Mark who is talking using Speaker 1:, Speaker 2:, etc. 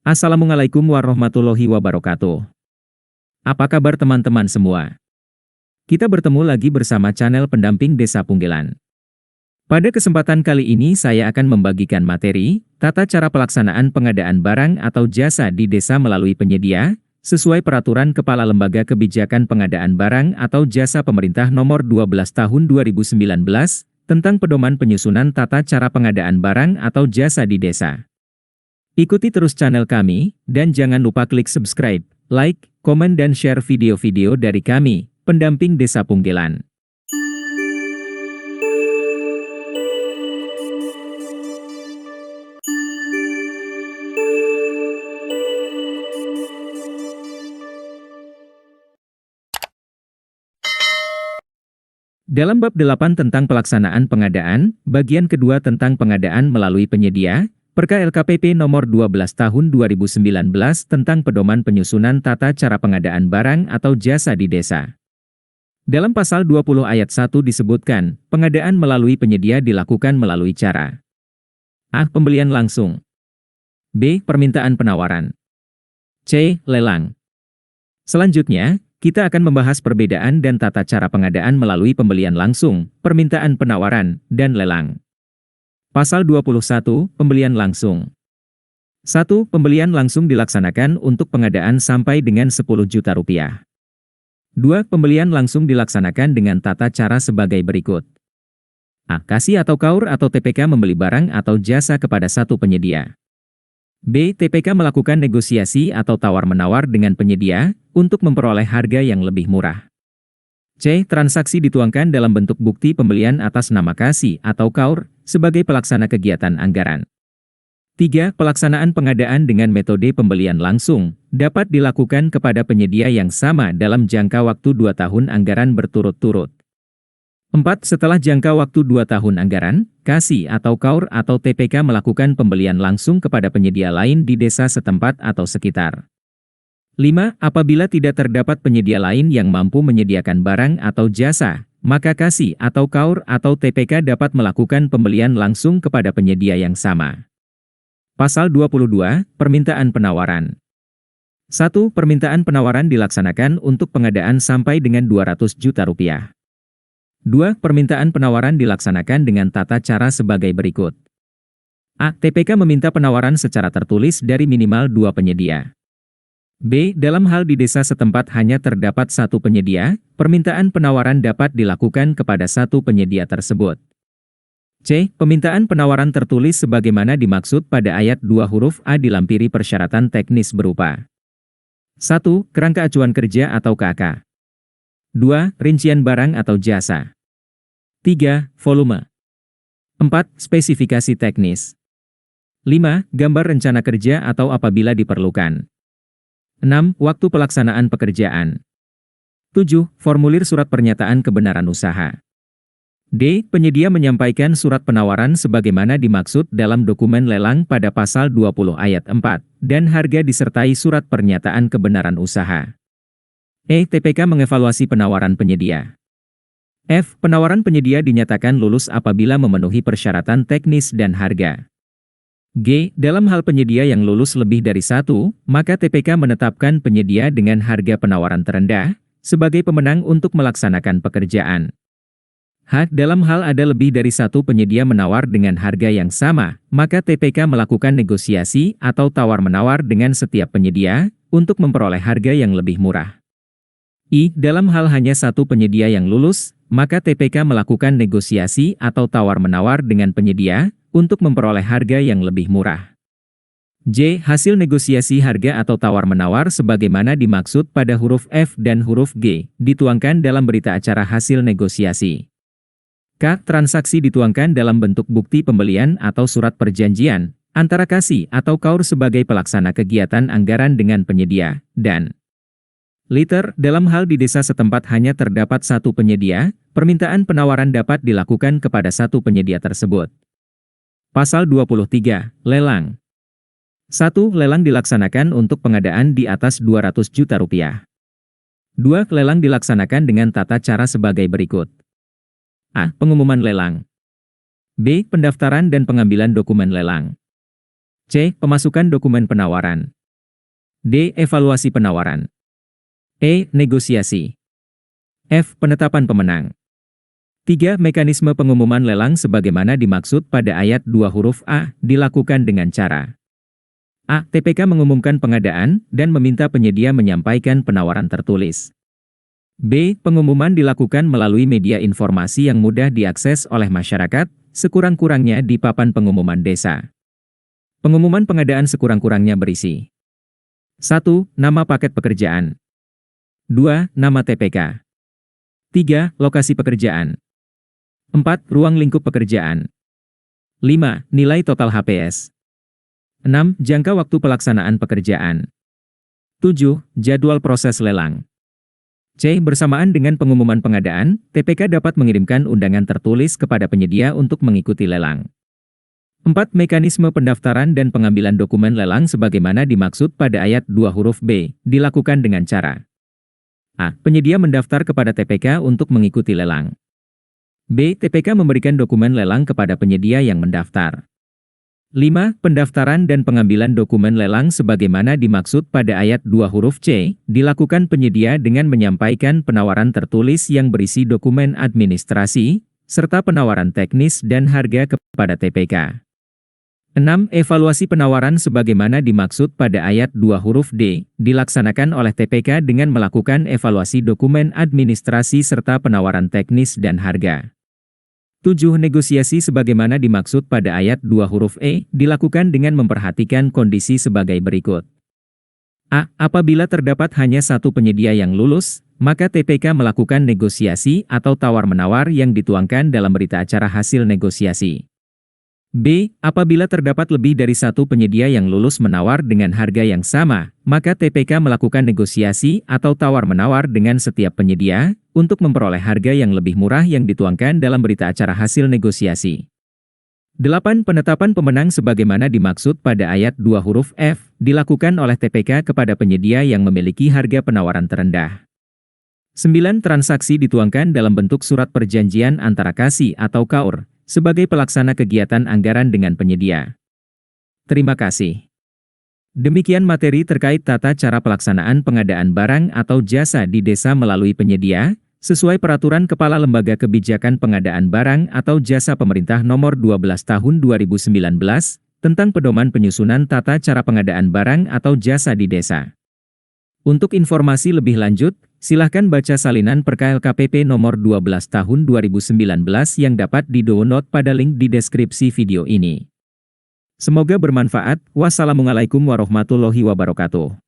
Speaker 1: Assalamualaikum warahmatullahi wabarakatuh. Apa kabar teman-teman semua? Kita bertemu lagi bersama channel pendamping Desa Punggelan. Pada kesempatan kali ini saya akan membagikan materi, tata cara pelaksanaan pengadaan barang atau jasa di desa melalui penyedia, sesuai Peraturan Kepala Lembaga Kebijakan Pengadaan Barang atau Jasa Pemerintah Nomor 12 Tahun 2019, tentang pedoman penyusunan tata cara pengadaan barang atau jasa di desa. Ikuti terus channel kami, dan jangan lupa klik subscribe, like, komen dan share video-video dari kami, pendamping Desa Punggelan. Dalam bab 8 tentang pelaksanaan pengadaan, bagian kedua tentang pengadaan melalui penyedia, Perka LKPP Nomor 12 Tahun 2019 tentang pedoman penyusunan tata cara pengadaan barang atau jasa di desa. Dalam pasal 20 ayat 1 disebutkan, pengadaan melalui penyedia dilakukan melalui cara A. Pembelian langsung, B. Permintaan penawaran, C. Lelang. Selanjutnya, kita akan membahas perbedaan dan tata cara pengadaan melalui pembelian langsung, permintaan penawaran, dan lelang. Pasal 21, Pembelian Langsung. 1. Pembelian langsung dilaksanakan untuk pengadaan sampai dengan 10 juta rupiah. 2. Pembelian langsung dilaksanakan dengan tata cara sebagai berikut. A. Kasih atau KAUR atau TPK membeli barang atau jasa kepada satu penyedia. B. TPK melakukan negosiasi atau tawar-menawar dengan penyedia, untuk memperoleh harga yang lebih murah. C. Transaksi dituangkan dalam bentuk bukti pembelian atas nama kasih atau KAUR, sebagai pelaksana kegiatan anggaran. 3. Pelaksanaan pengadaan dengan metode pembelian langsung, dapat dilakukan kepada penyedia yang sama dalam jangka waktu 2 tahun anggaran berturut-turut. 4. Setelah jangka waktu 2 tahun anggaran, kasih atau KAUR atau TPK melakukan pembelian langsung kepada penyedia lain di desa setempat atau sekitar. 5. Apabila tidak terdapat penyedia lain yang mampu menyediakan barang atau jasa, maka kasih atau KAUR atau TPK dapat melakukan pembelian langsung kepada penyedia yang sama. Pasal 22, Permintaan Penawaran. 1. Permintaan penawaran dilaksanakan untuk pengadaan sampai dengan 200 juta rupiah. 2. Permintaan penawaran dilaksanakan dengan tata cara sebagai berikut. A. TPK meminta penawaran secara tertulis dari minimal 2 penyedia. B. Dalam hal di desa setempat hanya terdapat satu penyedia, permintaan penawaran dapat dilakukan kepada satu penyedia tersebut. C. Permintaan penawaran tertulis sebagaimana dimaksud pada ayat 2 huruf A dilampiri persyaratan teknis berupa 1. Kerangka acuan kerja atau KAK. 2. Rincian barang atau jasa. 3. Volume. 4. Spesifikasi teknis. 5. Gambar rencana kerja atau apabila diperlukan. 6. Waktu pelaksanaan pekerjaan. 7. Formulir surat pernyataan kebenaran usaha. D. Penyedia menyampaikan surat penawaran sebagaimana dimaksud dalam dokumen lelang pada pasal 20 ayat 4, dan harga disertai surat pernyataan kebenaran usaha. E. TPK mengevaluasi penawaran penyedia. F. Penawaran penyedia dinyatakan lulus apabila memenuhi persyaratan teknis dan harga. G. Dalam hal penyedia yang lulus lebih dari 1, maka TPK menetapkan penyedia dengan harga penawaran terendah, sebagai pemenang untuk melaksanakan pekerjaan. H. Dalam hal ada lebih dari 1 penyedia menawar dengan harga yang sama, maka TPK melakukan negosiasi atau tawar-menawar dengan setiap penyedia, untuk memperoleh harga yang lebih murah. I. Dalam hal hanya 1 penyedia yang lulus, maka TPK melakukan negosiasi atau tawar-menawar dengan penyedia, untuk memperoleh harga yang lebih murah. J. Hasil negosiasi harga atau tawar-menawar sebagaimana dimaksud pada huruf F dan huruf G, dituangkan dalam berita acara hasil negosiasi. K. Transaksi dituangkan dalam bentuk bukti pembelian atau surat perjanjian, antara kasih atau KAUR sebagai pelaksana kegiatan anggaran dengan penyedia, dan liter. Dalam hal di desa setempat hanya terdapat 1 penyedia, permintaan penawaran dapat dilakukan kepada 1 penyedia tersebut. Pasal 23, Lelang. 1. Lelang dilaksanakan untuk pengadaan di atas 200 juta rupiah. 2. Lelang dilaksanakan dengan tata cara sebagai berikut. A. Pengumuman lelang. B. Pendaftaran dan pengambilan dokumen lelang. C. Pemasukan dokumen penawaran. D. Evaluasi penawaran. E. Negosiasi. F. Penetapan pemenang. 3. Mekanisme pengumuman lelang sebagaimana dimaksud pada ayat 2 huruf A, dilakukan dengan cara A. TPK mengumumkan pengadaan, dan meminta penyedia menyampaikan penawaran tertulis. B. Pengumuman dilakukan melalui media informasi yang mudah diakses oleh masyarakat, sekurang-kurangnya di papan pengumuman desa. Pengumuman pengadaan sekurang-kurangnya berisi 1. Nama paket pekerjaan. 2. Nama TPK. 3. Lokasi pekerjaan. 4. Ruang lingkup pekerjaan. 5. Nilai total HPS. 6. Jangka waktu pelaksanaan pekerjaan. 7. Jadwal proses lelang. C. Bersamaan dengan pengumuman pengadaan, TPK dapat mengirimkan undangan tertulis kepada penyedia untuk mengikuti lelang. 4. Mekanisme pendaftaran dan pengambilan dokumen lelang sebagaimana dimaksud pada ayat 2 huruf B, dilakukan dengan cara A. Penyedia mendaftar kepada TPK untuk mengikuti lelang. B. TPK memberikan dokumen lelang kepada penyedia yang mendaftar. 5. Pendaftaran dan pengambilan dokumen lelang sebagaimana dimaksud pada ayat 2 huruf C, dilakukan penyedia dengan menyampaikan penawaran tertulis yang berisi dokumen administrasi, serta penawaran teknis dan harga kepada TPK. 6. Evaluasi penawaran sebagaimana dimaksud pada ayat 2 huruf D, dilaksanakan oleh TPK dengan melakukan evaluasi dokumen administrasi serta penawaran teknis dan harga. 7. Negosiasi sebagaimana dimaksud pada ayat 2 huruf E, dilakukan dengan memperhatikan kondisi sebagai berikut. A. Apabila terdapat hanya satu penyedia yang lulus, maka TPK melakukan negosiasi atau tawar-menawar yang dituangkan dalam berita acara hasil negosiasi. B. Apabila terdapat lebih dari satu penyedia yang lulus menawar dengan harga yang sama, maka TPK melakukan negosiasi atau tawar-menawar dengan setiap penyedia, untuk memperoleh harga yang lebih murah yang dituangkan dalam berita acara hasil negosiasi. 8. Penetapan pemenang sebagaimana dimaksud pada ayat 2 huruf F, dilakukan oleh TPK kepada penyedia yang memiliki harga penawaran terendah. 9. Transaksi dituangkan dalam bentuk surat perjanjian antara KASI atau KAUR, sebagai pelaksana kegiatan anggaran dengan penyedia. Terima kasih. Demikian materi terkait tata cara pelaksanaan pengadaan barang atau jasa di desa melalui penyedia, sesuai Peraturan Kepala Lembaga Kebijakan Pengadaan Barang atau Jasa Pemerintah Nomor 12 Tahun 2019, tentang pedoman penyusunan tata cara pengadaan barang atau jasa di desa. Untuk informasi lebih lanjut, silahkan baca salinan Perka LKPP nomor 12 tahun 2019 yang dapat di-download pada link di deskripsi video ini. Semoga bermanfaat. Wassalamualaikum warahmatullahi wabarakatuh.